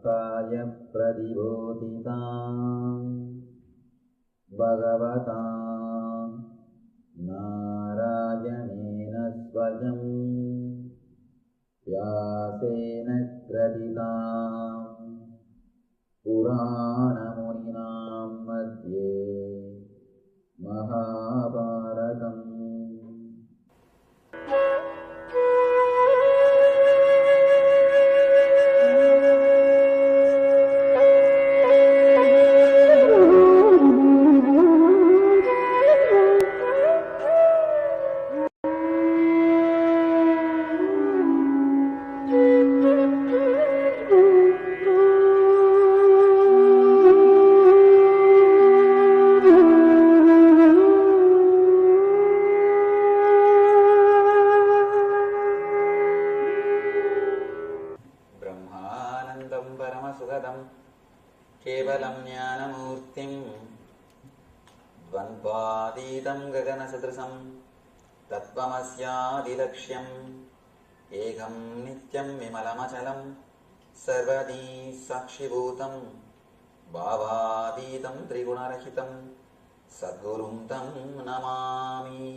Vastaya pradibodhitam Bhagavatam Narayanena svayam Vyasena kraditam Purana muninam madhye Mahabharatam. केवलं ज्ञानमूर्तिं द्वन्द्वातीतं गगनसदृशं तत्त्वमस्यादिलक्ष्यम् एकं नित्यं विमलमचलं सर्वदी साक्षिभूतं भावातीतं त्रिगुणरहितं सद्गुरुं तं नमामि.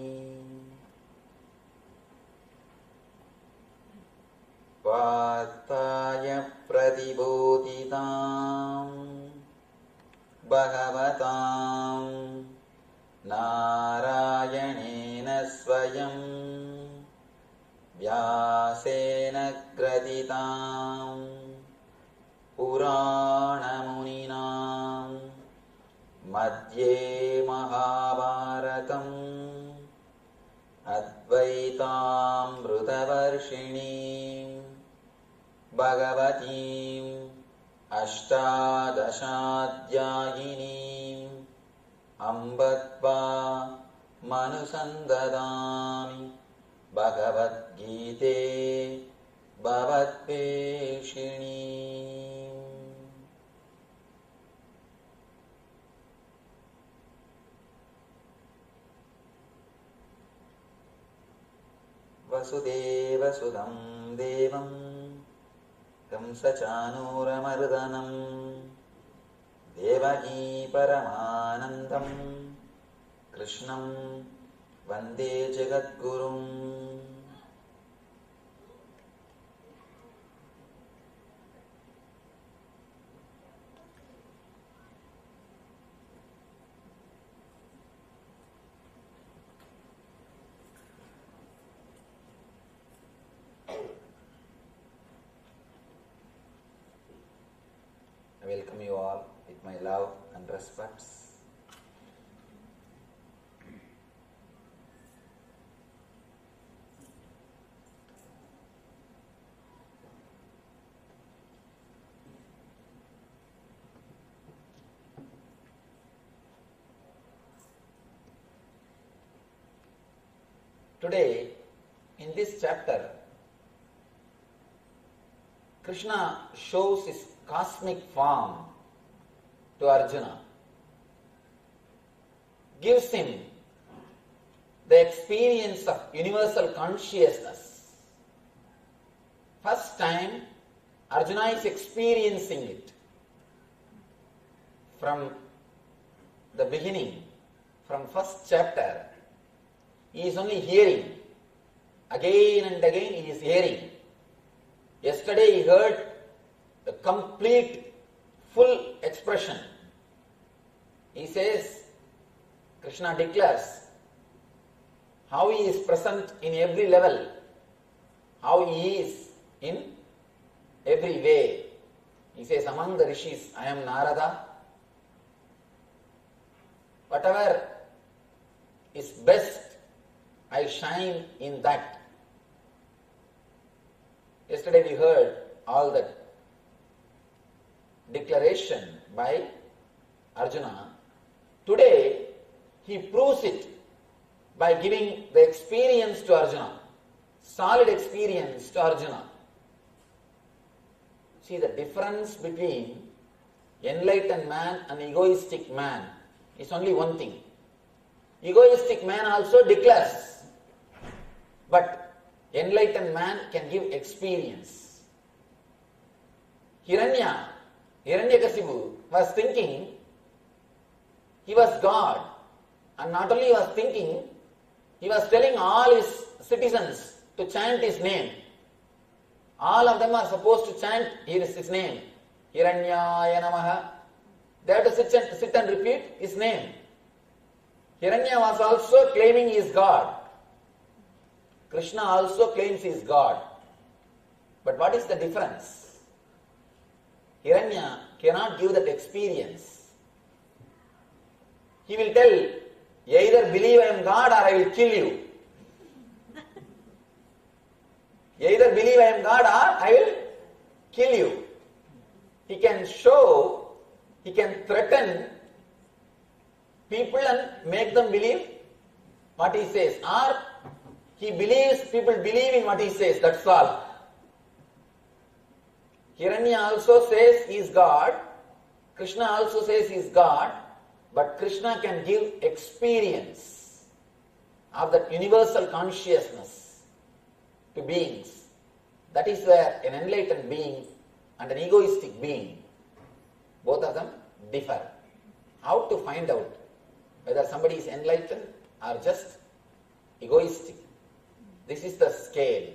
वार्ताय प्रतिबोधितां भगवतां नारायणेन स्वयं व्यासेन ग्रथितां पुराणमुनिनां मध्ये महाभारतम् अद्वैतामृतवर्षिणीं भगवतीम् अष्टादशाध्यायिनीम् अम्बत्वा मनुसन्ददामि भगवद्गीते भवद्वेषिणीम्. वसुदेवसुतं देवं कंसचानूरमर्दनं देवकी परमानन्दं कृष्णं वन्दे जगद्गुरुम्. I welcome you all with my love and respects. Today, in this chapter, Krishna shows his cosmic form to Arjuna, gives him the experience of universal consciousness. First time Arjuna is experiencing it. From the beginning, from first chapter, he is only hearing. Again and again he is hearing. Yesterday he heard the complete, full expression. He says, Krishna declares how he is present in every level, how he is in every way. He says, among the rishis, I am Narada. Whatever is best, I shine in that. Yesterday we heard all that declaration by Arjuna. Today he proves it by giving the experience to Arjuna, solid experience to Arjuna. See, the difference between enlightened man and egoistic man is only one thing. Egoistic man also declares, but enlightened man can give experience. Hiranya Hiranyakasipu was thinking he was God. And not only he was thinking, he was telling all his citizens to chant his name. All of them are supposed to chant his name. Hiranyaya Namaha. They have to sit and repeat his name. Hiranya was also claiming he is God. Krishna also claims he is God. But what is the difference? Hiranya cannot give that experience. He will tell, either believe I am God or I will kill you. Either believe I am God or I will kill you. He can show, he can threaten people and make them believe what he says. Or he believes, people believe in what he says, that's all. Hiranya also says he is God. Krishna also says he is God. But Krishna can give experience of that universal consciousness to beings. That is where an enlightened being and an egoistic being, both of them differ. How to find out whether somebody is enlightened or just egoistic? This is the scale.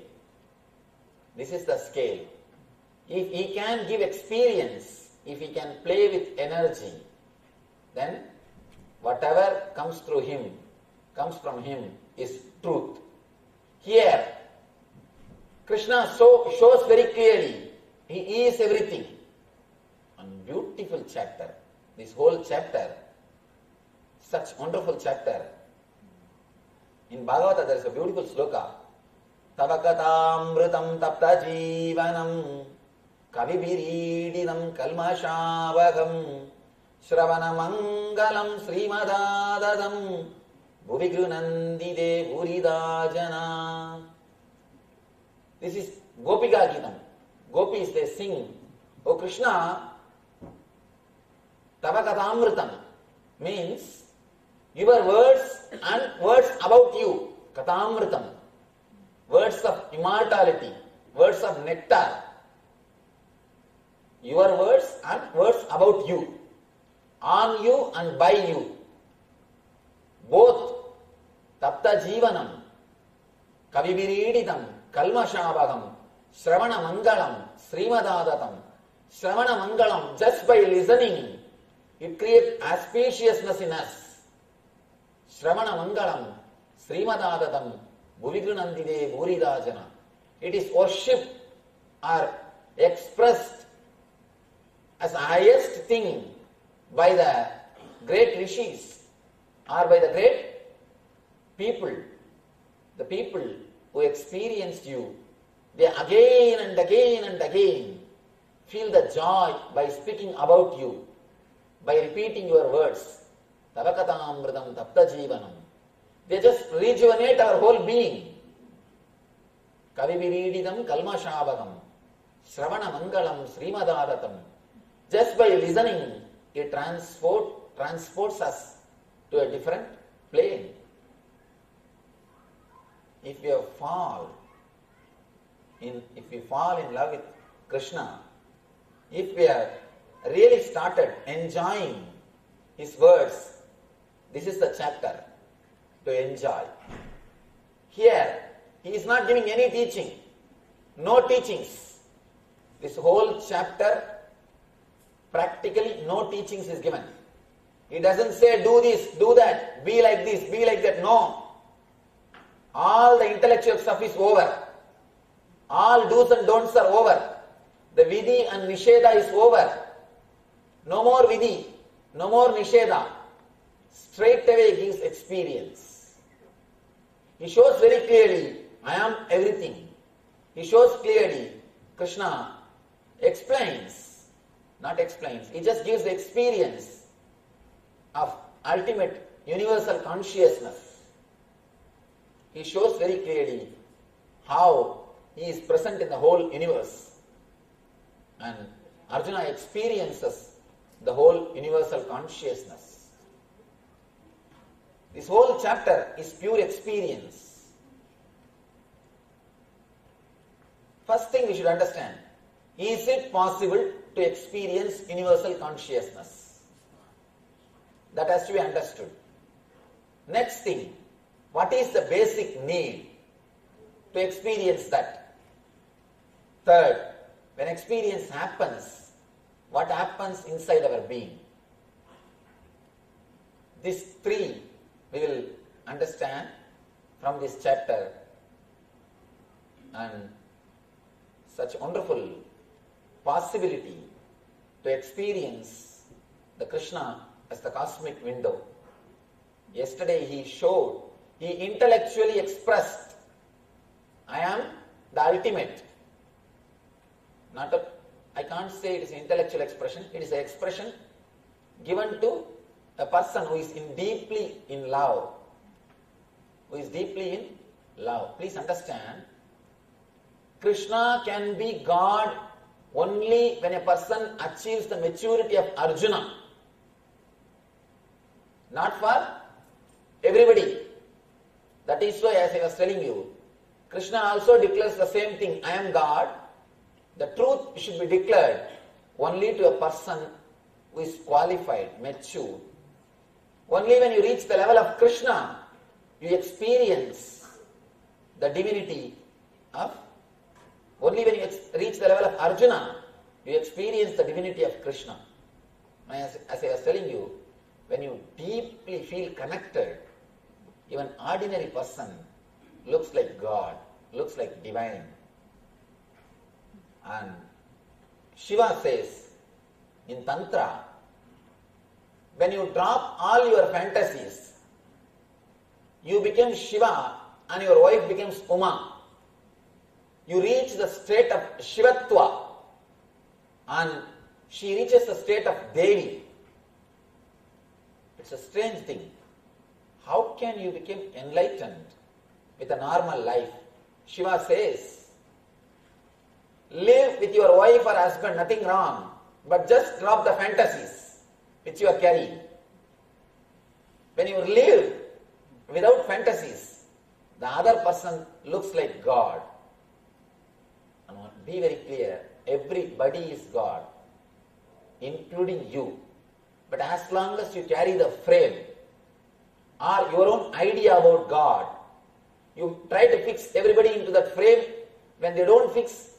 This is the scale. If he can give experience, if he can play with energy, then whatever comes through him, comes from him, is truth. Here, Krishna shows very clearly, he is everything. And beautiful chapter. This whole chapter, such wonderful chapter. In Bhagavata there is a beautiful sloka. Tavakatamritam tapta jivanam kavibiridinam kalmashavagam Shravana Mangalam Srimadadadam Bhuvigrunandide Buridajana. This is Gopika Gitam. Gopis, they sing, O Krishna, Tavakatamritam means your words and words about you. Katamritam. Words of immortality. Words of nectar. Your words and words about you. On you and by you. Both Tapta Jivanam, Kavivirididam, Kalmashavagam, Shravana Mangalam, Srimadadatam. Shravana Mangalam, just by listening, it creates auspiciousness in us. Shravana Mangalam, Srimadadatam, Bhuvigrunandide Buridajana. It is worshipped or expressed as the highest thing by the great rishis or by the great people, the people who experienced you. They again and again and again feel the joy by speaking about you, by repeating your words. Tavakatamritam tapta jivanam. They just rejuvenate our whole being. Kavivirididam kalmashavagam. Shravana mangalam srimadadatam. Just by listening, it transports us to a different plane. If you fall in love with Krishna, if we have really started enjoying his words, this is the chapter to enjoy. Here, he is not giving any teaching, no teachings. This whole chapter, practically no teachings is given. He doesn't say do this, do that, be like this, be like that. No. All the intellectual stuff is over. All do's and don'ts are over. The vidhi and nisheda is over. No more vidhi, no more nisheda. Straight away gives experience. He shows very clearly, I am everything. He shows clearly, Krishna explains, not explains, he just gives the experience of ultimate universal consciousness. He shows very clearly how he is present in the whole universe. And Arjuna experiences the whole universal consciousness. This whole chapter is pure experience. First thing we should understand, is it possible to experience universal consciousness. That has to be understood. Next thing, what is the basic need to experience that? Third, when experience happens, what happens inside our being? These three we will understand from this chapter, and such wonderful possibility to experience the Krishna as the cosmic window. Yesterday he showed, he intellectually expressed, I am the ultimate. I can't say it is an intellectual expression, it is an expression given to a person who is deeply in love. Who is deeply in love. Please understand, Krishna can be God only when a person achieves the maturity of Arjuna. Not for everybody. That is why, as I was telling you, Krishna also declares the same thing, I am God. The truth should be declared only to a person who is qualified, mature. Only when you reach the level of Krishna, you experience the divinity of, only when you reach the level of Arjuna, you experience the divinity of Krishna. As I was telling you, when you deeply feel connected, even ordinary person looks like God, looks like divine. And Shiva says in Tantra, when you drop all your fantasies, you become Shiva and your wife becomes Uma. You reach the state of Shivatva and she reaches the state of Devi. It's a strange thing. How can you become enlightened with a normal life? Shiva says, live with your wife or husband, nothing wrong, but just drop the fantasies which you are carrying. When you live without fantasies, the other person looks like God. And be very clear, everybody is God, including you. But as long as you carry the frame or your own idea about God, you try to fix everybody into that frame. When they don't fix,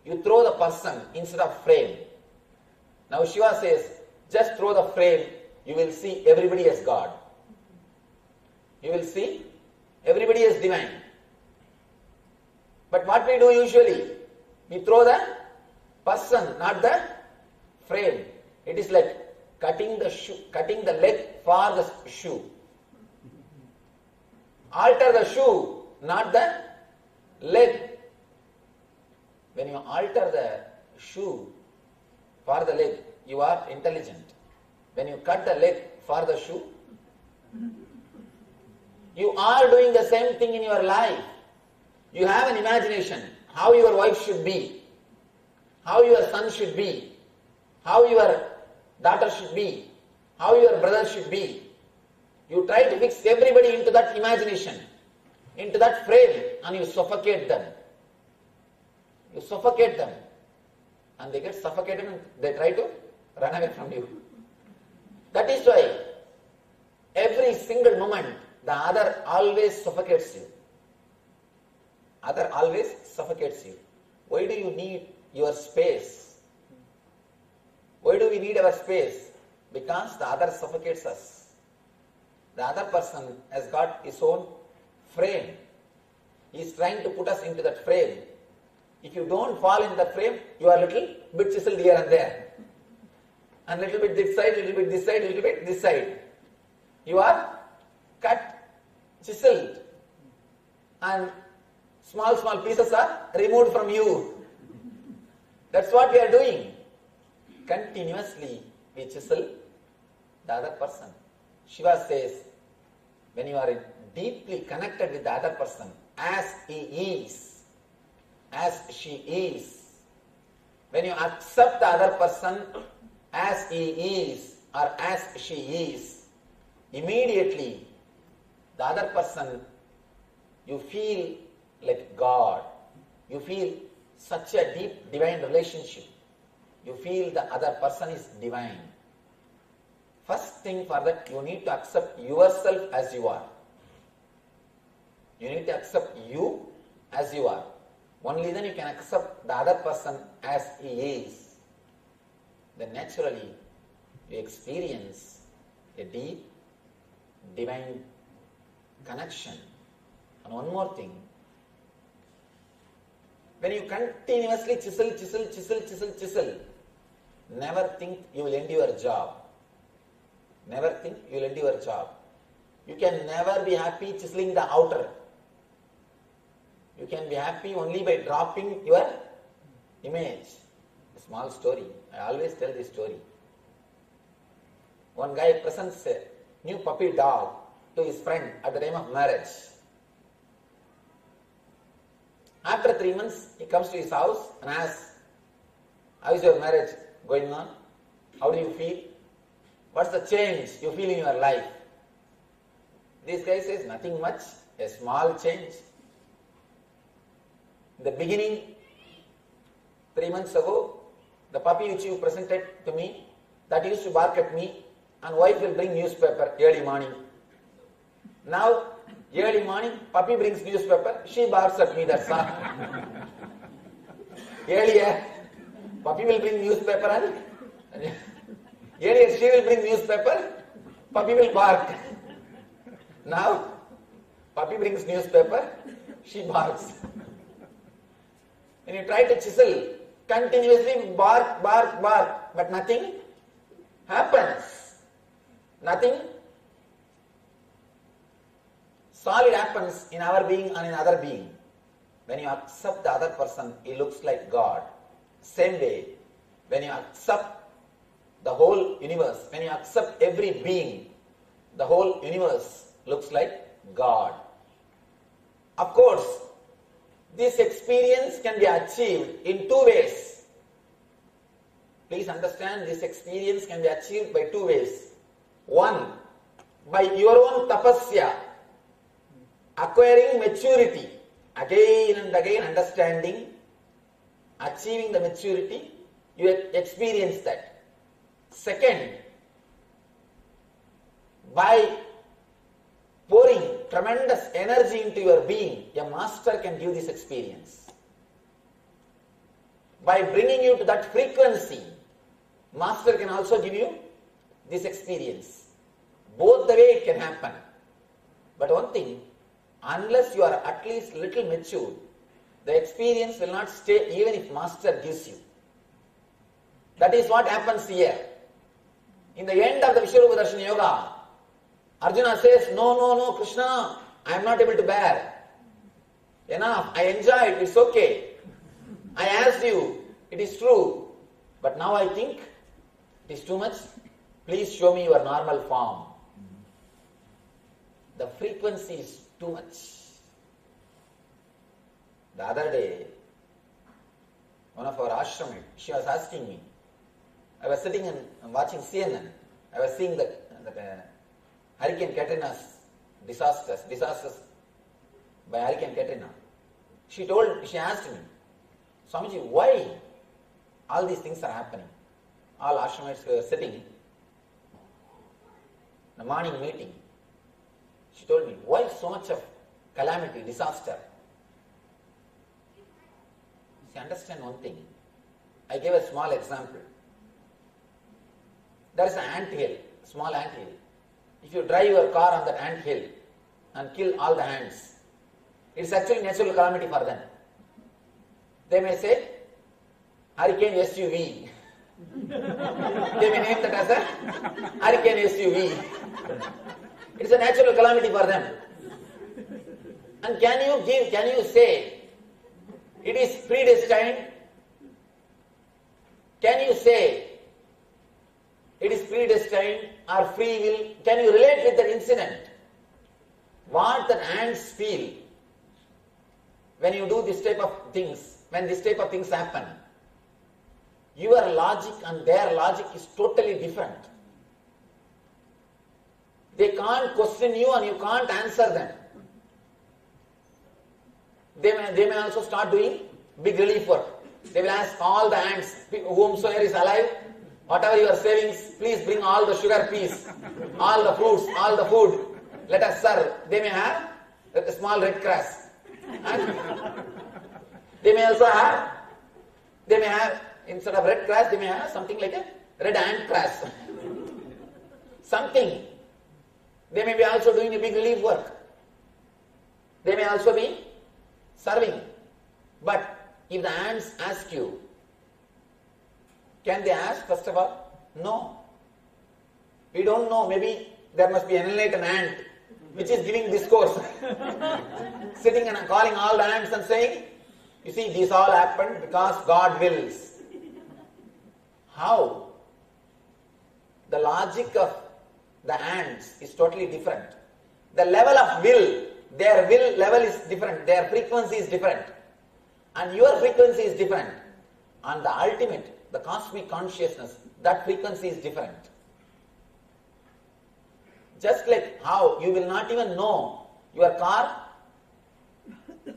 you throw the person instead of frame. Now Shiva says, just throw the frame, you will see everybody as God. You will see everybody as divine. But what we do usually, we throw the person, not the frame. It is like cutting the leg for the shoe. Alter the shoe, not the leg. When you alter the shoe for the leg, you are intelligent. When you cut the leg for the shoe, you are doing the same thing in your life. You have an imagination, how your wife should be, how your son should be, how your daughter should be, how your brother should be. You try to fix everybody into that imagination, into that frame, and you suffocate them. You suffocate them, and they get suffocated and they try to run away from you. That is why every single moment the other always suffocates you. Other always suffocates you. Why do you need your space? Why do we need our space? Because the other suffocates us. The other person has got his own frame. He is trying to put us into that frame. If you don't fall in the frame, you are a little bit chiseled here and there. And little bit this side, little bit this side, little bit this side. You are cut, chiseled, and small pieces are removed from you. That's what we are doing. Continuously we chisel the other person. Shiva says, when you are deeply connected with the other person, as he is, as she is, when you accept the other person as he is or as she is, immediately the other person, you feel like God. You feel such a deep divine relationship. you feel the other person is divine. First thing for that, you need to accept yourself as you are. You need to accept you as you are. Only then you can accept the other person as he is. Then naturally, you experience a deep, divine connection. And one more thing, when you continuously chisel, never think you will end your job. Never think you will end your job. You can never be happy chiseling the outer. You can be happy only by dropping your image. A small story. I always tell this story. One guy presents a new puppy dog to his friend at the time of marriage. After 3 months, he comes to his house and asks, how is your marriage going on? How do you feel? What's the change you feel in your life? This guy says, nothing much, a small change. In the beginning, 3 months ago, the puppy which you presented to me, that used to bark at me, and wife will bring newspaper early morning. Now, early morning, puppy brings newspaper, she barks at me, that's all. Earlier, puppy will bring newspaper and earlier she will bring newspaper, puppy will bark. Now, puppy brings newspaper, she barks. When you try to chisel, continuously bark, but nothing happens. Nothing solid happens in our being and in other being. When you accept the other person, he looks like God. Same way, when you accept the whole universe, when you accept every being, the whole universe looks like God. Of course, this experience can be achieved in 2 ways. Please understand, this experience can be achieved by 2 ways. One, by your own tapasya, acquiring maturity, again and again understanding, achieving the maturity, you experience that. Second, by pouring tremendous energy into your being, a master can give this experience. By bringing you to that frequency, master can also give you this experience. Both the way it can happen. But one thing, unless you are at least little mature, the experience will not stay even if master gives you. That is what happens here. In the end of the Vishwarupa Darshana Yoga, Arjuna says, no, Krishna, I am not able to bear. Enough, I enjoyed, it's okay. I asked you, it is true. But now I think it is too much. Please show me your normal form. The frequency is too much. The other day, one of our ashramites, she was asking me, I was sitting and watching CNN. I was seeing that Hurricane Katrina's disasters by Hurricane Katrina. She asked me, Swamiji, why all these things are happening? All ashramites were sitting in a morning meeting. She told me, why so much of calamity, disaster? See, understand one thing. I gave a small example. There is an ant hill, small ant hill. If you drive your car on that ant hill and kill all the ants, it's actually natural calamity for them. They may say, Hurricane SUV. They may name that as a Hurricane SUV. It's a natural calamity for them. And can you say it is predestined? Can you say it is predestined or free will? Can you relate with that incident? What the ants feel when you do this type of things, when this type of things happen? Your logic and their logic is totally different. They can't question you and you can't answer them. They may also start doing big relief work. They will ask all the ants, whomsoever is alive, whatever your savings, please bring all the sugar peas, all the fruits, all the food. Let us serve. They may have a small red grass. And they may also have, instead of red grass, they may have something like a red ant grass. Something. They may be also doing a big relief work. They may also be serving. But if the ants ask you, can they ask first of all? No. We don't know. Maybe there must be an enlightened ant which is giving discourse. Sitting and calling all the ants and saying, you see, this all happened because God wills. How? The logic of the ants is totally different. The level of will, their will level is different, their frequency is different. And your frequency is different. And the ultimate, the cosmic consciousness, that frequency is different. Just like how you will not even know your car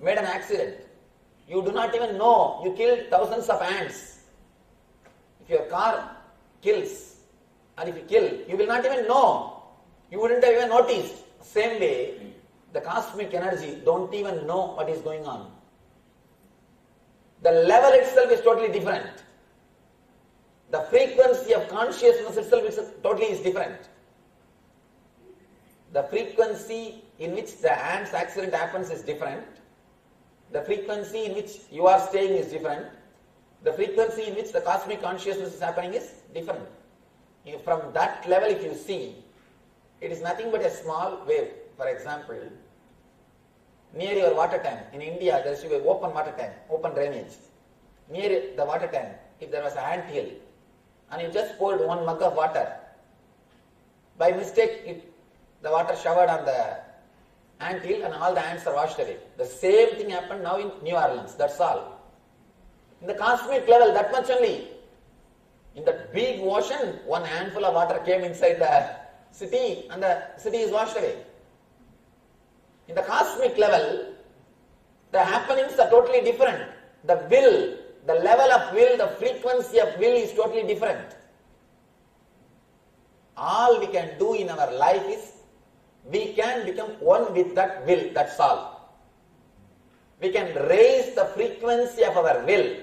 made an accident. You do not even know you killed thousands of ants. If your car kills, and if you kill, you will not even know. You wouldn't have even noticed. Same way, the cosmic energy don't even know what is going on. The level itself is totally different. The frequency of consciousness itself is totally different. The frequency in which the ant's accident happens is different. The frequency in which you are staying is different. The frequency in which the cosmic consciousness is happening is different. From that level, if you see, it is nothing but a small wave. For example, near your water tank, in India there should be an open water tank, open drainage. Near the water tank, if there was an ant hill, and you just poured 1 mug of water, by mistake the water showered on the ant hill and all the ants are washed away. The same thing happened now in New Orleans, that's all. In the cosmic level, that much only. In that big ocean, 1 handful of water came inside the city and the city is washed away. In the cosmic level, the happenings are totally different. The will, the level of will, the frequency of will is totally different. All we can do in our life is, we can become one with that will, that's all. We can raise the frequency of our will,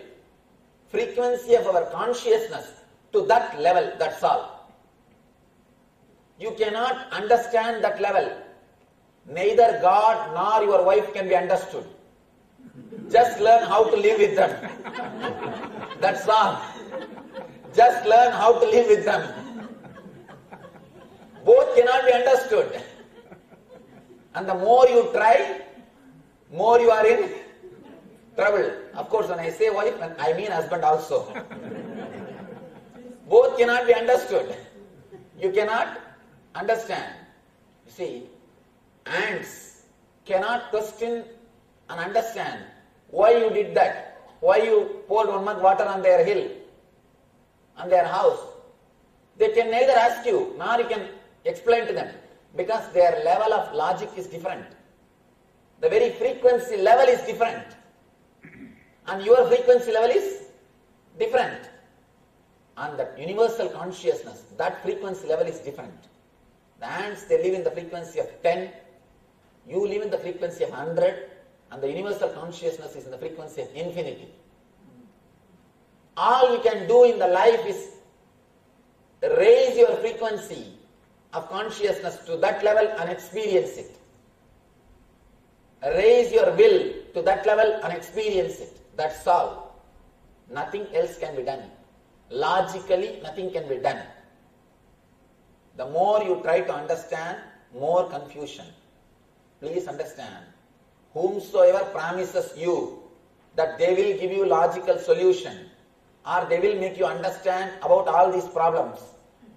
frequency of our consciousness to that level, that's all. You cannot understand that level. Neither God nor your wife can be understood. Just learn how to live with them. That's all. Just learn how to live with them. Both cannot be understood. And the more you try, more you are in trouble. Of course, when I say wife, I mean husband also. Both cannot be understood. You cannot understand. You see, ants cannot question and understand why you did that, why you poured 1 mug water on their hill, on their house. They can neither ask you nor you can explain to them, because their level of logic is different. The very frequency level is different. And your frequency level is different. And that universal consciousness, that frequency level is different. The ants, they live in the frequency of 10. You live in the frequency of 100. And the universal consciousness is in the frequency of infinity. All you can do in the life is raise your frequency of consciousness to that level and experience it. Raise your will to that level and experience it. That's all. Nothing else can be done. Logically, nothing can be done. The more you try to understand, more confusion. Please understand. Whomsoever promises you that they will give you logical solution, or they will make you understand about all these problems,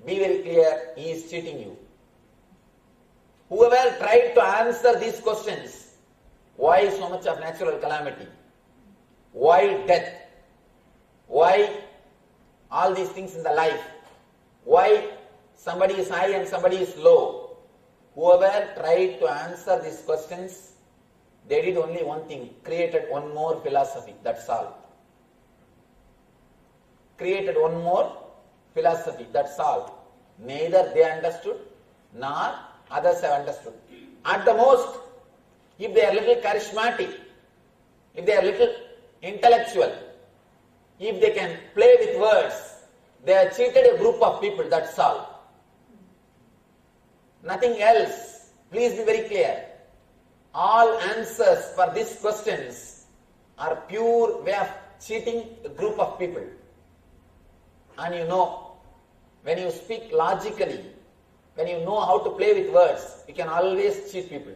be very clear, he is cheating you. Whoever tried to answer these questions, why so much of natural calamity? Why death? Why all these things in the life? Why somebody is high and somebody is low? Whoever tried to answer these questions, they did only one thing, created one more philosophy, that's all. created one more philosophy, that's all. Neither they understood nor others have understood. At the most, if they are little charismatic, if they are little intellectual, if they can play with words, they have cheated a group of people, that's all. Nothing else. Please be very clear. All answers for these questions are pure way of cheating a group of people. And you know, when you speak logically, when you know how to play with words, you can always cheat people.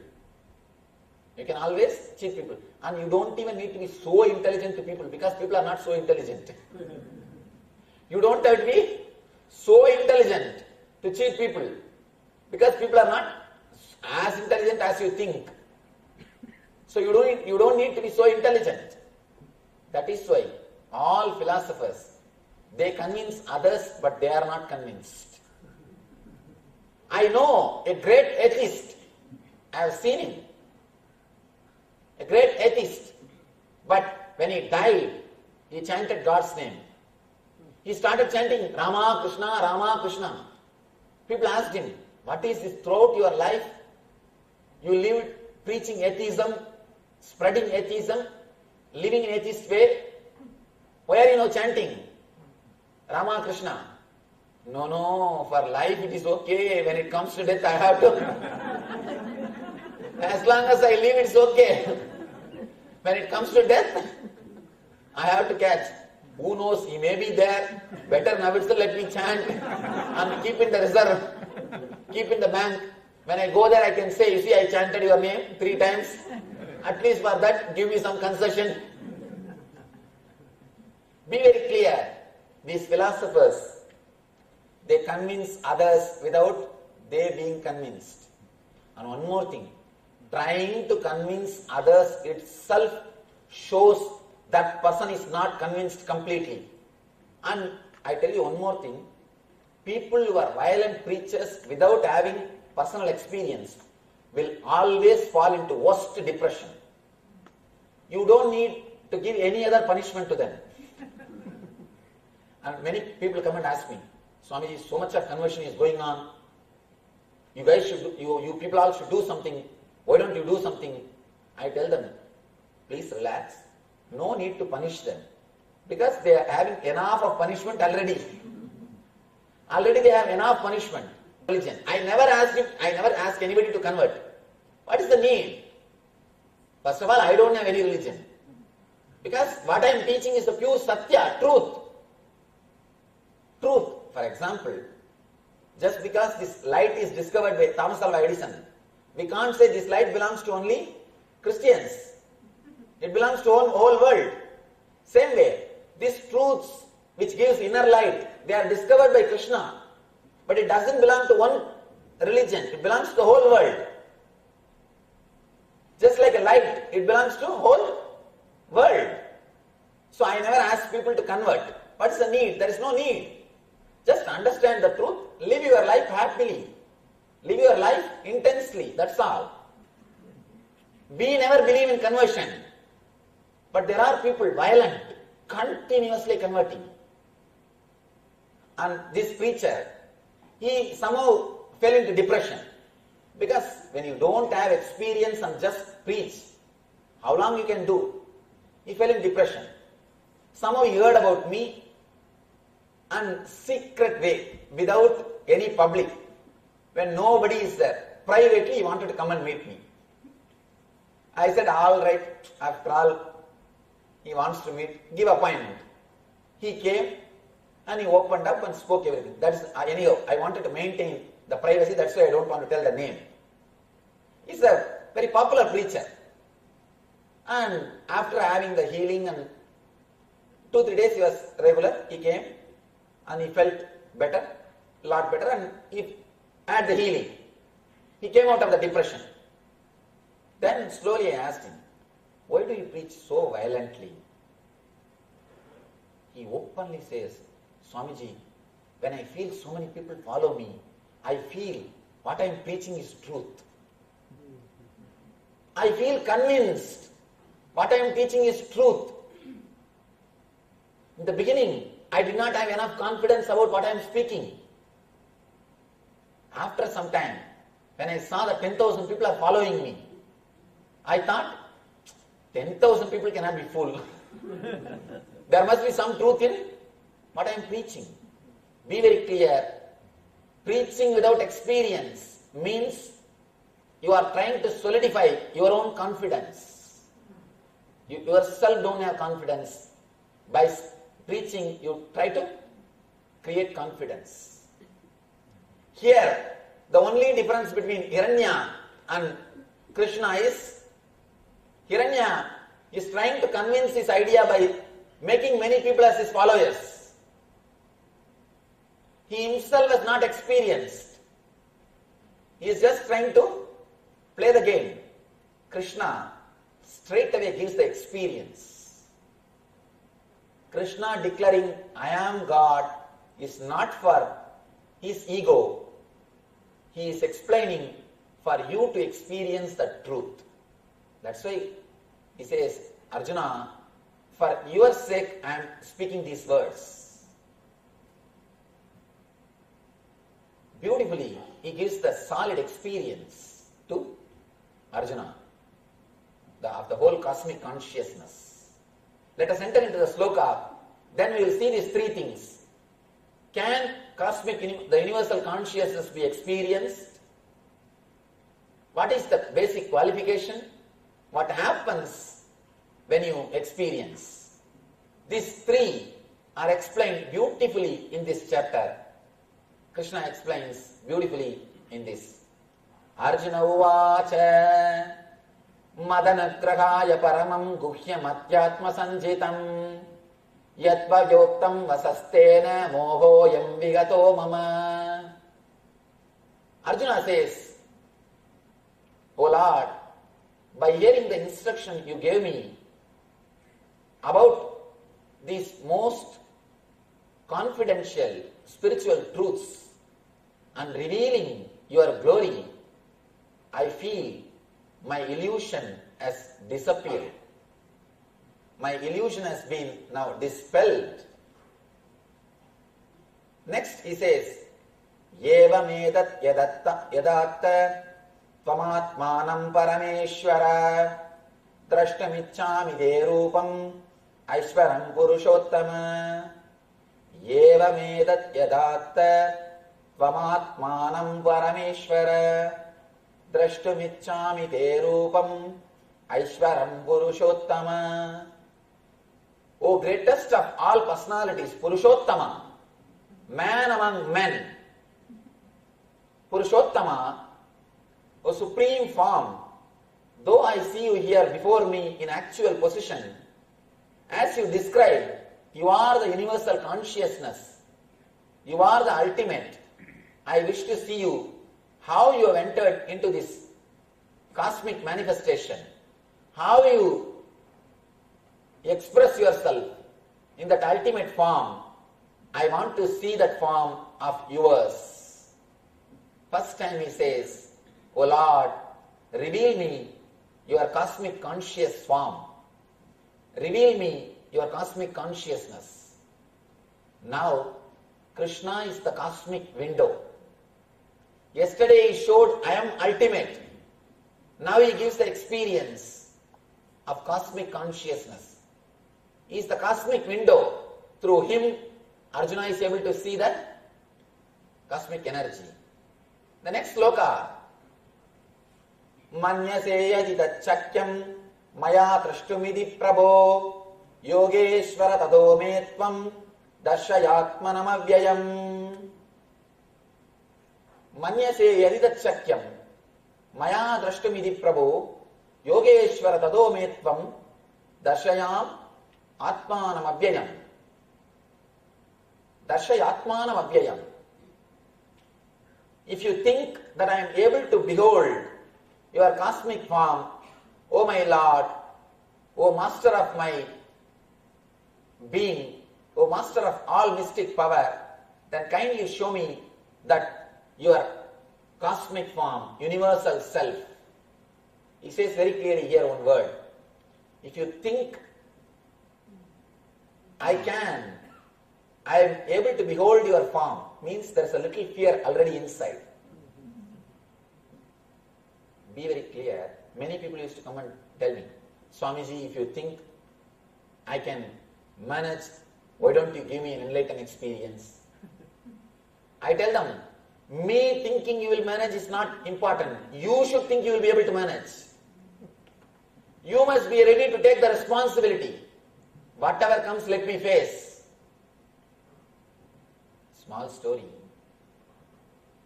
You can always cheat people. And you don't even need to be so intelligent to people, because people are not so intelligent. You don't have to be so intelligent to cheat people, because people are not as intelligent as you think. So you don't need to be so intelligent. That is why all philosophers, they convince others, but they are not convinced. I know a great atheist. I have seen him. A great atheist. But when he died, he chanted God's name. He started chanting Rama Krishna, Rama Krishna. People asked him, what is this throughout your life? You lived preaching atheism, spreading atheism, living in atheist way. Why are you now chanting Rama Krishna? No, for life it is okay. When it comes to death, I have to. As long as I live, it's okay. When it comes to death, I have to catch. Who knows, he may be there. Better now itself let me chant and keep in the reserve, keep in the bank. When I go there, I can say, you see, I chanted your name 3 times. At least for that, give me some concession. Be very clear. These philosophers, they convince others without they being convinced. And one more thing, trying to convince others itself shows that person is not convinced completely. And I tell you one more thing, people who are violent preachers without having personal experience will always fall into worst depression. You don't need to give any other punishment to them. And many people come and ask me, Swamiji, so much of conversion is going on. You guys should do, you people all should do something. Why don't you do something? I tell them, please relax. No need to punish them, because they are having enough of punishment already. Already they have enough punishment. Religion. I never ask anybody to convert. What is the need? First of all, I don't have any religion, because what I am teaching is the pure satya, truth. Truth. For example, just because this light is discovered by Thomas Alva Edison, we can't say this light belongs to only Christians. It belongs to the whole world. Same way, these truths which gives inner light, they are discovered by Krishna, but it doesn't belong to one religion. It belongs to the whole world. Just like a light, it belongs to the whole world. So I never ask people to convert. What is the need? There is no need. Just understand the truth, live your life happily, live your life intensely, that's all. We never believe in conversion, but there are people violent, continuously converting. And this preacher, he somehow fell into depression, because when you don't have experience and just preach, how long you can do? He fell in depression. Somehow he heard about me, and secret way, without any public, when nobody is there, privately he wanted to come and meet me. I said, all right, after all, he wants to meet, give appointment. He came and he opened up and spoke everything. That is, anyhow, I wanted to maintain the privacy, that's why I don't want to tell the name. He's a very popular preacher. And after having the healing and 2-3 days he was regular, he came and he felt better, a lot better, and he had the healing. He came out of the depression. Then slowly I asked him, why do you preach so violently? He openly says, Swamiji, when I feel so many people follow me, I feel what I am preaching is truth. I feel convinced what I am teaching is truth. In the beginning, I did not have enough confidence about what I am speaking. After some time, when I saw that 10,000 people are following me, I thought, 10,000 people cannot be full. There must be some truth in what I am preaching. Be very clear. Preaching without experience means you are trying to solidify your own confidence. You yourself don't have confidence. By preaching, you try to create confidence. Here, the only difference between Hiranya and Krishna is Hiranya is trying to convince his idea by making many people as his followers. He himself has not experienced. He is just trying to play the game. Krishna straight away gives the experience. Krishna declaring, I am God, is not for his ego. He is explaining for you to experience the truth. That's why he says, Arjuna, for your sake I am speaking these words. Beautifully, he gives the solid experience to Arjuna of the whole cosmic consciousness. Let us enter into the sloka, then we will see these three things. Can the universal consciousness be experienced? What is the basic qualification? What happens when you experience? These three are explained beautifully in this chapter. Krishna explains beautifully in this. Arjuna uvacha madanagrahaya paramam guhyam adhyatma sanjitam yatvajoktam vasastena mohoyam vigato mama. Arjuna says, O Lord, by hearing the instruction you gave me about these most confidential spiritual truths and revealing your glory, I feel my illusion has disappeared. My illusion has been now dispelled. Next he says, Yevamedat yadatta tvamatmanam parameshwara drashtamichami te rupam aishwaram purushottama. Yevamedat yadatta tvamatmanam parameshwara drashtumichami te rupam aishwaram purushottama. O greatest of all personalities, Purushottama, man among men. Purushottama, O supreme form, though I see you here before me in actual position, as you described, you are the universal consciousness. You are the ultimate. I wish to see you, how you have entered into this cosmic manifestation, how you express yourself in that ultimate form. I want to see that form of yours. First time he says, O Lord, reveal me your cosmic conscious form. Reveal me your cosmic consciousness. Now, Krishna is the cosmic window. Yesterday he showed, I am ultimate. Now he gives the experience of cosmic consciousness. He is the cosmic window. Through him, Arjuna is able to see the cosmic energy. The next sloka. Manyase yadita chakyam maya trashtumidi prabho yogeshvara tado metvam darshayatmanam avyayam. Manyase yadita chakyam maya drashtumidi prabho yogeshvara tado metvam darshayam atmanam avyayam. Darshayatmanam avyayam. If you think that I am able to behold your cosmic form, O my Lord, O Master of my being, O Master of all mystic power, then kindly show me that your cosmic form, universal self. He says very clearly here one word. If you think I can I am able to behold your form, means there is a little fear already inside. Be very clear. Many people used to come and tell me, Swamiji, if you think I can manage, why don't you give me an enlightened experience? I tell them, me thinking you will manage is not important. You should think you will be able to manage. You must be ready to take the responsibility. Whatever comes, let me face. Small story.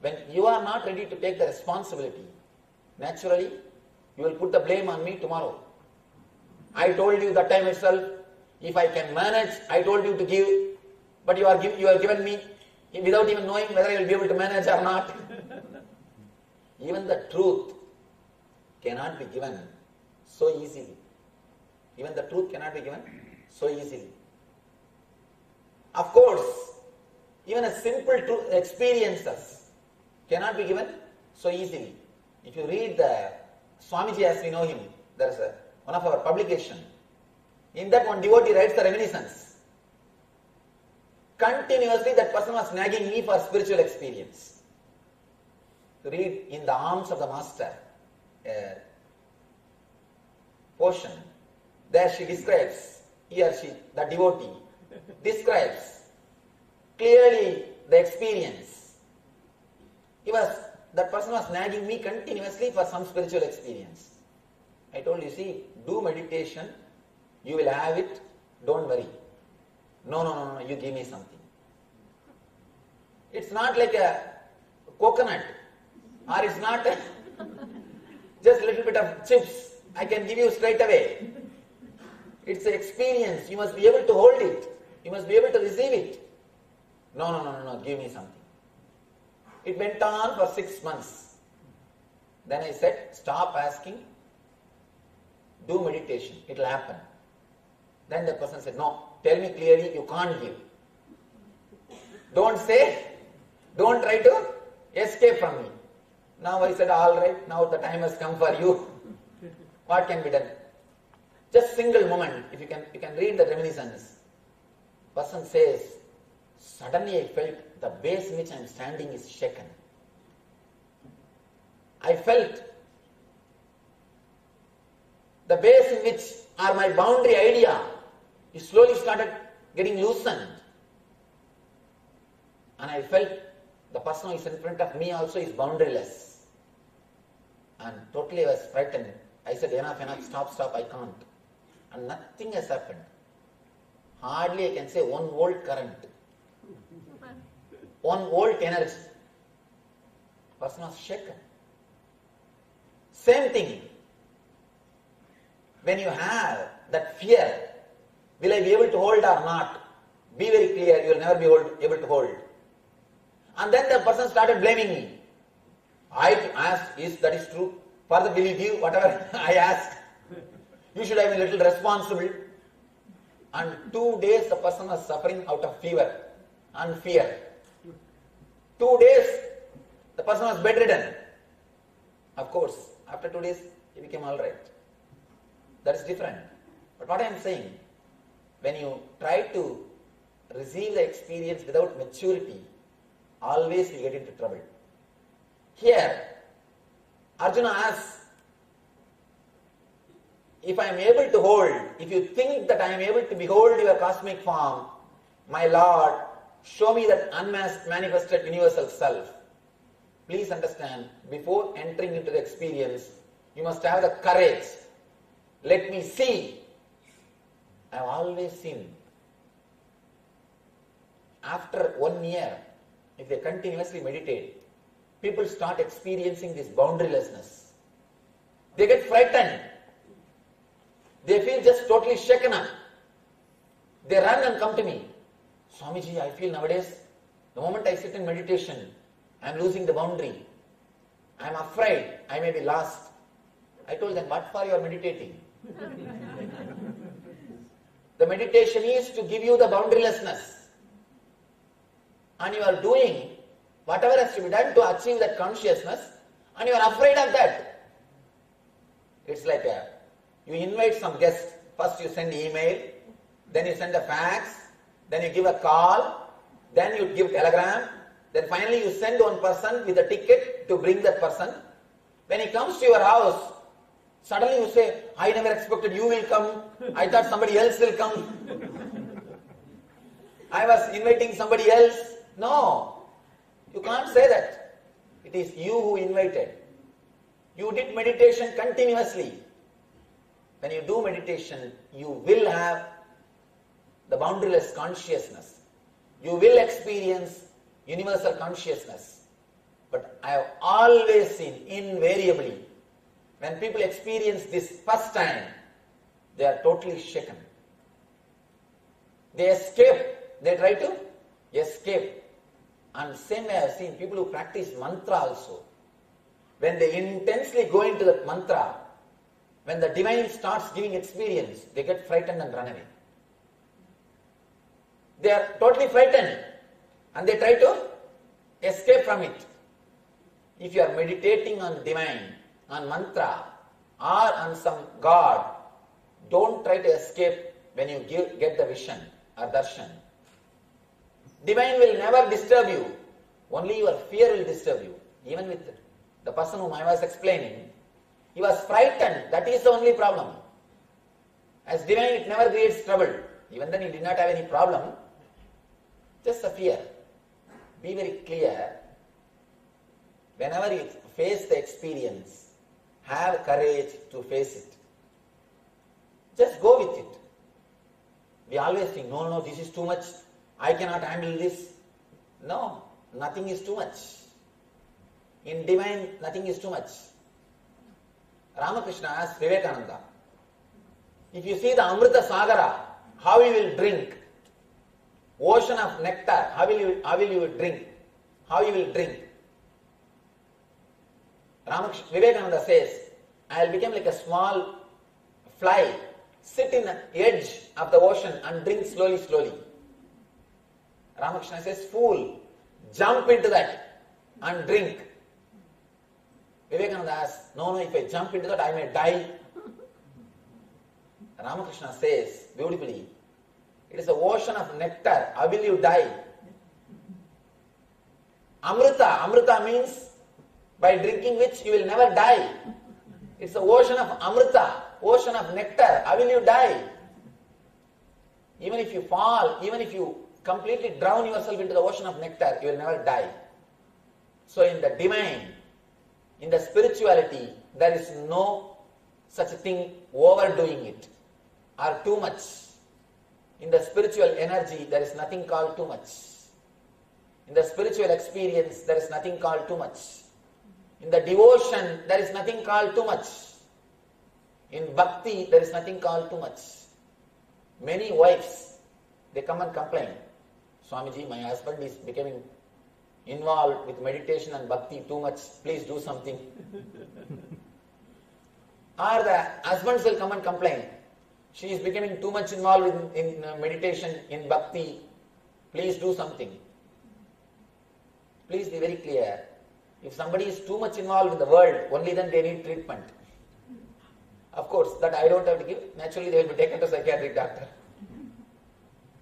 When you are not ready to take the responsibility, naturally, you will put the blame on me tomorrow. I told you that time itself, if I can manage, I told you to give, but you are given me without even knowing whether I will be able to manage or not. Even the truth cannot be given so easily. Even the truth cannot be given so easily. Of course, even a simple truth experiences cannot be given so easily. If you read the Swamiji as we know him, there is one of our publication. In that one devotee writes the reminiscence. Continuously that person was nagging me for spiritual experience. To read in the arms of the master portion. There she describes, he or she, the devotee, describes clearly the experience. That person was nagging me continuously for some spiritual experience. I told you, see, do meditation, you will have it, don't worry. No, you give me something. It's not like a coconut, or it's not just a little bit of chips, I can give you straight away. It's an experience, you must be able to hold it, you must be able to receive it. No, give me something. It went on for 6 months. Then I said, stop asking, do meditation, it will happen. Then the person said, no, tell me clearly, you can't give. Don't say, don't try to escape from me. Now I said, all right, now the time has come for you. What can be done? Just single moment, if you can read the reminiscence. Person says, suddenly I felt the base in which I am standing is shaken. I felt the base in which are my boundary idea is slowly started getting loosened. And I felt the person who is in front of me also is boundaryless. And totally I was frightened. I said, enough, stop, I can't. And nothing has happened. Hardly I can say 1 volt current. 1 volt energy. Person was shaken. Same thing. When you have that fear, will I be able to hold or not? Be very clear, you will never be able to hold. And then the person started blaming me. I asked, that is true? Further, will you give whatever I asked? You should have been a little responsible. And 2 days the person was suffering out of fever and fear. 2 days the person was bedridden. Of course, after 2 days he became alright. That is different. But what I am saying, when you try to receive the experience without maturity, always you get into trouble. Here, Arjuna asks, if I am able to hold, if you think that I am able to behold your cosmic form, my Lord, show me that unmasked, manifested universal self. Please understand, before entering into the experience, you must have the courage. Let me see. I have always seen. After 1 year, if they continuously meditate, people start experiencing this boundarylessness. They get frightened. They feel just totally shaken up. They run and come to me. Swamiji, I feel nowadays, the moment I sit in meditation, I am losing the boundary. I am afraid I may be lost. I told them, what for you are meditating? The meditation is to give you the boundarylessness. And you are doing whatever has to be done to achieve that consciousness, and you are afraid of that. It's like you invite some guests. First you send email, then you send a fax, then you give a call, then you give telegram, then finally you send one person with a ticket to bring that person. When he comes to your house, suddenly you say, I never expected you will come. I thought somebody else will come. I was inviting somebody else. No, you can't say that. It is you who invited. You did meditation continuously. When you do meditation, you will have the boundaryless consciousness. You will experience universal consciousness. But I have always seen, invariably, when people experience this first time, they are totally shaken. They escape. They try to escape. And same way I have seen people who practice mantra also. When they intensely go into that mantra, when the divine starts giving experience, they get frightened and run away. They are totally frightened and they try to escape from it. If you are meditating on divine, on mantra, or on some God, don't try to escape when you get the vision or darshan. Divine will never disturb you. Only your fear will disturb you. Even with the person whom I was explaining, he was frightened. That is the only problem. As divine, it never creates trouble. Even then, he did not have any problem. Just the fear. Be very clear. Whenever you face the experience, have courage to face it. Just go with it. We always think, no, this is too much. I cannot handle this. No, nothing is too much. In divine, nothing is too much. Ramakrishna asked Vivekananda, if you see the Amrita Sagara, how you will drink? Ocean of nectar, how will you drink? How you will drink? Vivekananda says, I will become like a small fly, sit in the edge of the ocean and drink slowly. Ramakrishna says, fool, jump into that and drink. Vivekananda asks, no, if I jump into that, I may die. Ramakrishna says, beautifully, it is the ocean of nectar, how will you die? Amrita means by drinking which you will never die. It's the ocean of Amrita, ocean of nectar, how will you die? Even if you fall, even if you completely drown yourself into the ocean of nectar, you will never die. So in the divine, in the spirituality, there is no such a thing overdoing it or too much. In the spiritual energy, there is nothing called too much. In the spiritual experience, there is nothing called too much. In the devotion, there is nothing called too much. In bhakti, there is nothing called too much. Many wives, they come and complain, Swamiji, my husband is becoming involved with meditation and bhakti too much, please do something. Or the husbands will come and complain, she is becoming too much involved in meditation, in bhakti, please do something. Please be very clear, if somebody is too much involved in the world, only then they need treatment. Of course, that I don't have to give, naturally they will be taken to a psychiatric doctor.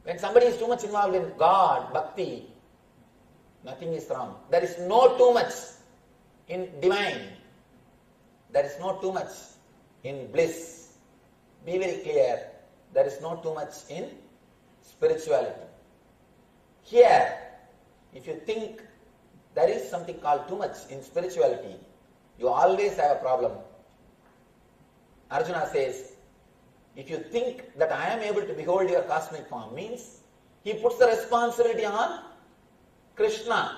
When somebody is too much involved in God, bhakti, nothing is wrong. There is no too much in divine. There is no too much in bliss. Be very clear, there is no too much in spirituality. Here, if you think there is something called too much in spirituality, you always have a problem. Arjuna says, if you think that I am able to behold your cosmic form, means he puts the responsibility on Krishna.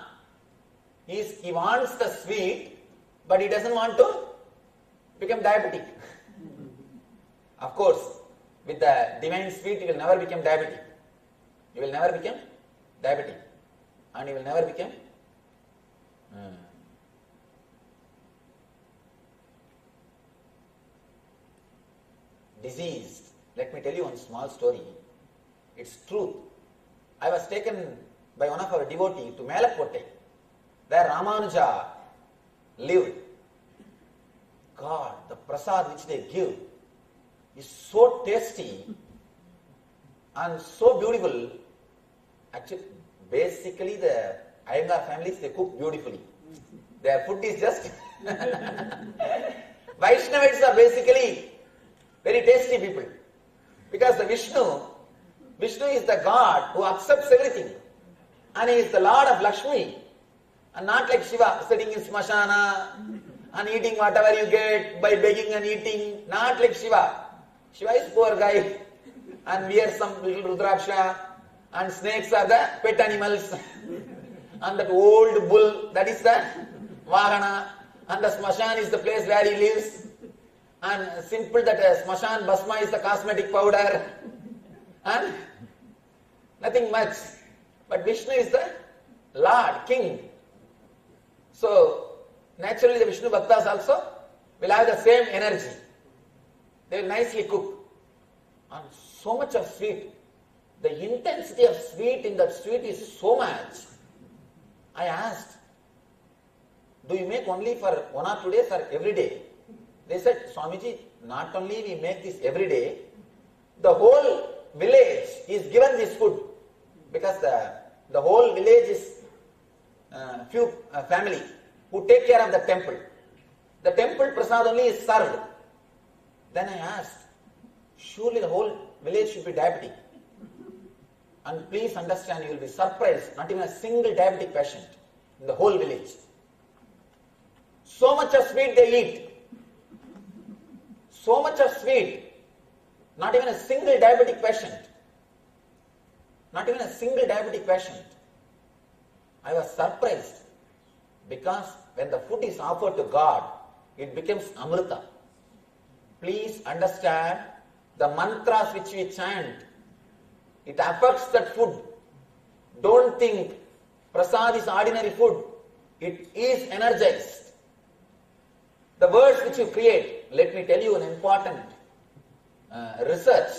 He wants the sweet, but he doesn't want to become diabetic. Of course, with the divine sweet, you will never become diabetic. You will never become diabetic. And you will never become diseased. Let me tell you one small story. It's truth. I was taken by one of our devotees to Melakote, where Ramanuja lived. God, the prasad which they give is so tasty and so beautiful. Actually, Basically, the Iyengar families, they cook beautifully. Their food is just... Vaishnavites are basically very tasty people. Because the Vishnu is the God who accepts everything. And he is the Lord of Lakshmi. And not like Shiva, sitting in Smashana and eating whatever you get by begging and eating. Not like Shiva. Shiva is poor guy and wears some little Rudraksha, and snakes are the pet animals. And that old bull, that is the Vahana. And the Smashan is the place where he lives. And simple that Smashan Basma is the cosmetic powder. And nothing much. But Vishnu is the Lord, King. So, naturally the Vishnu Bhaktas also will have the same energy. They will nicely cook. And so much of sweet. The intensity of sweet in that sweet is so much. I asked, do you make only for 1 or 2 days or every day? They said, Swamiji, not only we make this every day, the whole village is given this food. Because the whole village is few family who take care of the temple. The temple prasad only is served. Then I asked, surely the whole village should be diabetic. And please understand, you will be surprised, not even a single diabetic patient in the whole village. So much of sweet they eat. So much of sweet. Not even a single diabetic patient. Not even a single diabetic patient. I was surprised because when the food is offered to God, it becomes amrita. Please understand, the mantras which we chant, it affects that food. Don't think prasad is ordinary food. It is energized. The words which you create, let me tell you an important research,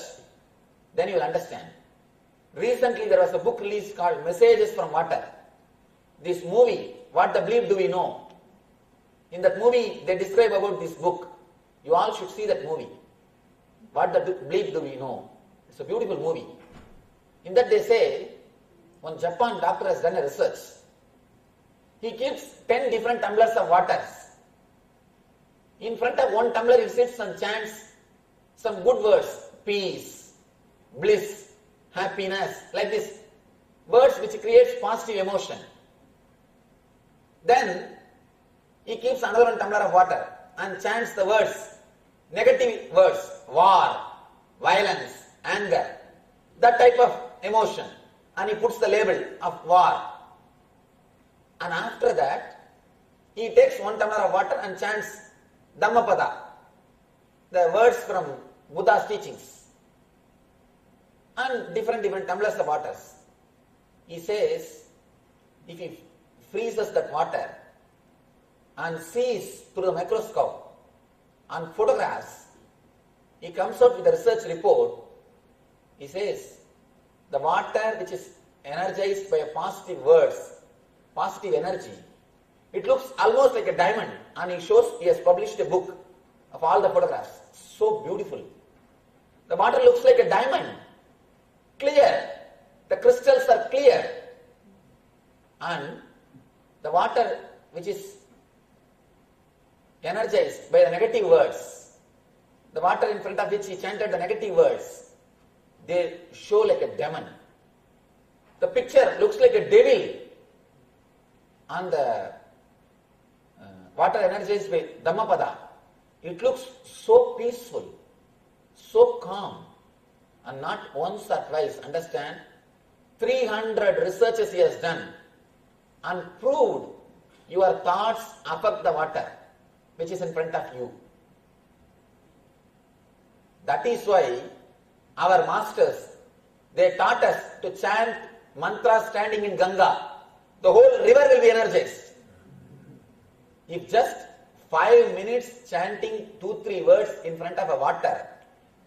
then you will understand. Recently there was a book released called Messages from Water. This movie, What the Bleep Do We Know? In that movie they describe about this book. You all should see that movie. What the Bleep Do We Know? It's a beautiful movie. In that they say, one Japan doctor has done a research. He keeps 10 different tumblers of waters. In front of one tumbler he sits and chants some good words. Peace, bliss, happiness, like this. Words which creates positive emotion. Then he keeps another one tumbler of water and chants the words, negative words, war, violence, anger, that type of emotion, and he puts the label of war. And after that, he takes one tumbler of water and chants Dhammapada, the words from Buddha's teachings, and different tumblers of waters. He says, if he freezes that water and sees through the microscope and photographs, he comes out with a research report. He says, the water which is energized by positive words, positive energy, it looks almost like a diamond, and he has published a book of all the photographs. So beautiful. The water looks like a diamond, clear. The crystals are clear. And the water which is energized by the negative words, the water in front of which he chanted the negative words, they show like a demon. The picture looks like a devil. And the water energized by Dhammapada, it looks so peaceful, so calm. And not once or twice, understand, 300 researches he has done and proved your thoughts affect the water which is in front of you. That is why our masters, they taught us to chant mantras standing in Ganga. The whole river will be energized. If just 5 minutes chanting 2-3 words in front of a water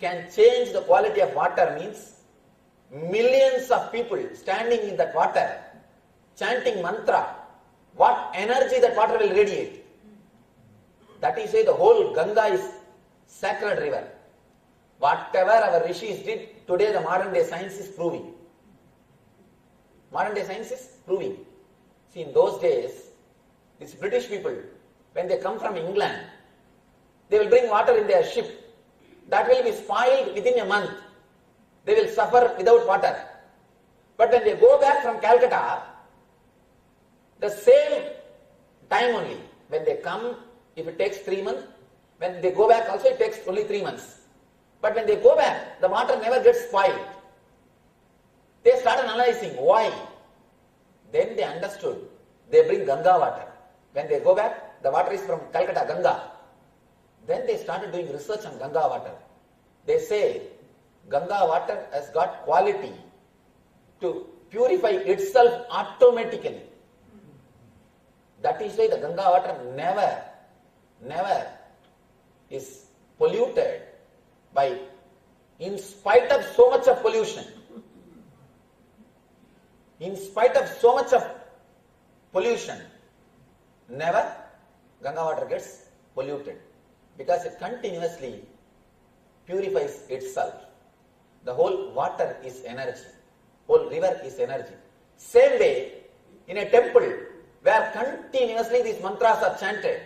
can change the quality of water, means millions of people standing in that water chanting mantra, what energy that water will radiate. That is why the whole Ganga is sacred river. Whatever our rishis did, today the modern day science is proving. Modern day science is proving. See, in those days, these British people, when they come from England, they will bring water in their ship. That will be spoiled within a month. They will suffer without water. But when they go back from Calcutta, the same time only, when they come, if it takes 3 months, when they go back also it takes only 3 months. But when they go back, the water never gets spoiled. They started analyzing why. Then they understood. They bring Ganga water. When they go back, the water is from Calcutta, Ganga. Then they started doing research on Ganga water. They say Ganga water has got quality to purify itself automatically. That is why the Ganga water never is polluted by, in spite of so much of pollution. In spite of so much of pollution, never Ganga water gets polluted because it continuously purifies itself. The whole water is energy. Whole river is energy. Same way, in a temple where continuously these mantras are chanted,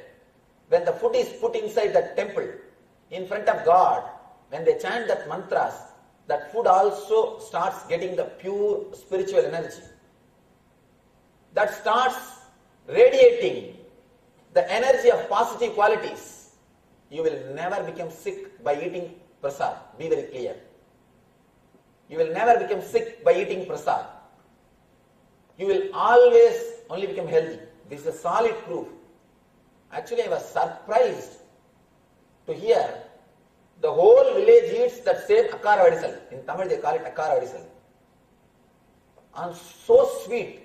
when the food is put inside the temple, in front of God, when they chant that mantras, that food also starts getting the pure spiritual energy. That starts radiating the energy of positive qualities. You will never become sick by eating prasad. Be very clear. You will never become sick by eating prasad. You will always only become healthy. This is a solid proof. Actually, I was surprised to hear the whole village eats that same akkara vadisal. In Tamil they call it akkara vadisal. And so sweet,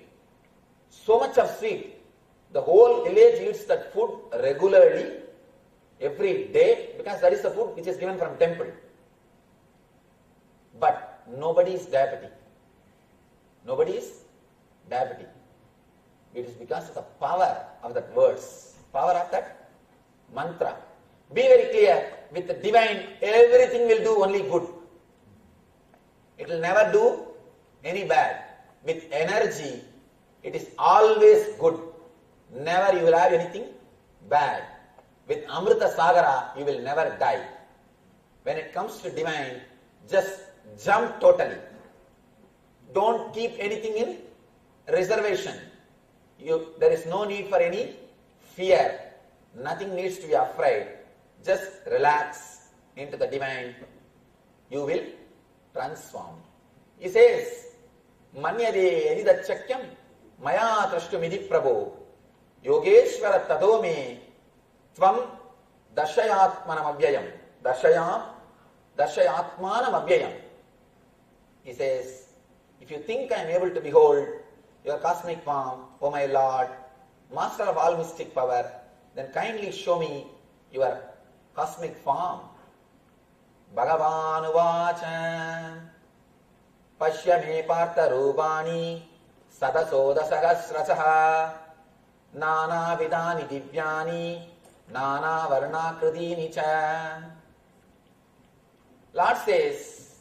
so much of sweet. The whole village eats that food regularly, every day, because that is the food which is given from temple. But nobody is diabetic. Nobody is diabetic. It is because of the power of that words, power of that mantra. Be very clear, with the divine, everything will do only good. It will never do any bad. With energy, it is always good. Never you will have anything bad. With Amrita Sagara, you will never die. When it comes to divine, just jump totally. Don't keep anything in reservation. There is no need for any fear. Nothing needs to be afraid. Just relax into the divine. You will transform. He says, Manyade edidachakyam maya trashtumidi prabhu yogeshwara tadome tvam darshayatmanam abhyayam. Darshayatmanam abhyayam. He says, if you think I am able to behold your cosmic form, O my Lord, Master of all mystic power, then kindly show me your cosmic form. Bhagavan uvacha Pashya me partha rupani sadasoda sagasrasaha nana vidani divyani nana varnakridini cha. Lord says,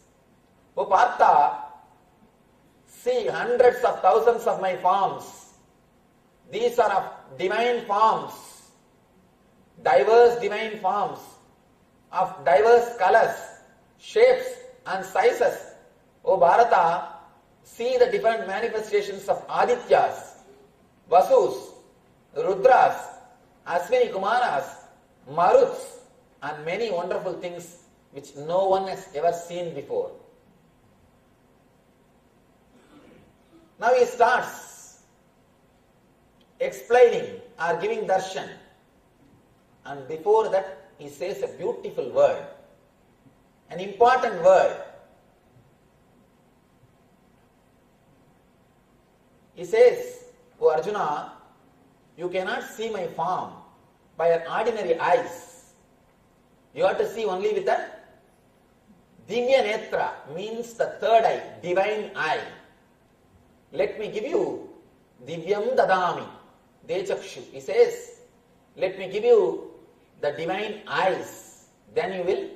O Partha, see hundreds of thousands of my forms. These are of divine forms, diverse divine forms, of diverse colors, shapes and sizes. O Bharata, see the different manifestations of Adityas, Vasus, Rudras, Aswini Kumaras, Maruts, and many wonderful things which no one has ever seen before. Now he starts explaining or giving darshan, and before that he says a beautiful word, an important word. He says, O Arjuna, you cannot see my form by your ordinary eyes. You have to see only with the Divya Netra, means the third eye, divine eye. Let me give you Divyam Dadami, Dechakshu. He says, let me give you the divine eyes. Then you will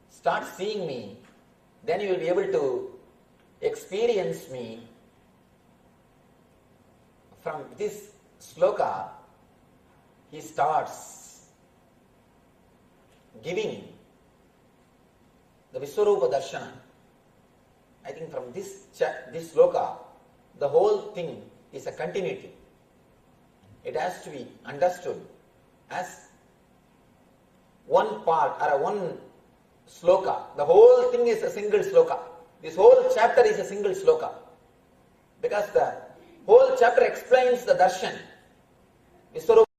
start seeing me. Then you will be able to experience me from this sloka, he starts giving the Vishwarupa Darshana. I think from this sloka, the whole thing is a continuity. It has to be understood as one part or one sloka. The whole thing is a single sloka. This whole chapter is a single sloka. Because the whole chapter explains the darshan. Vishwarupa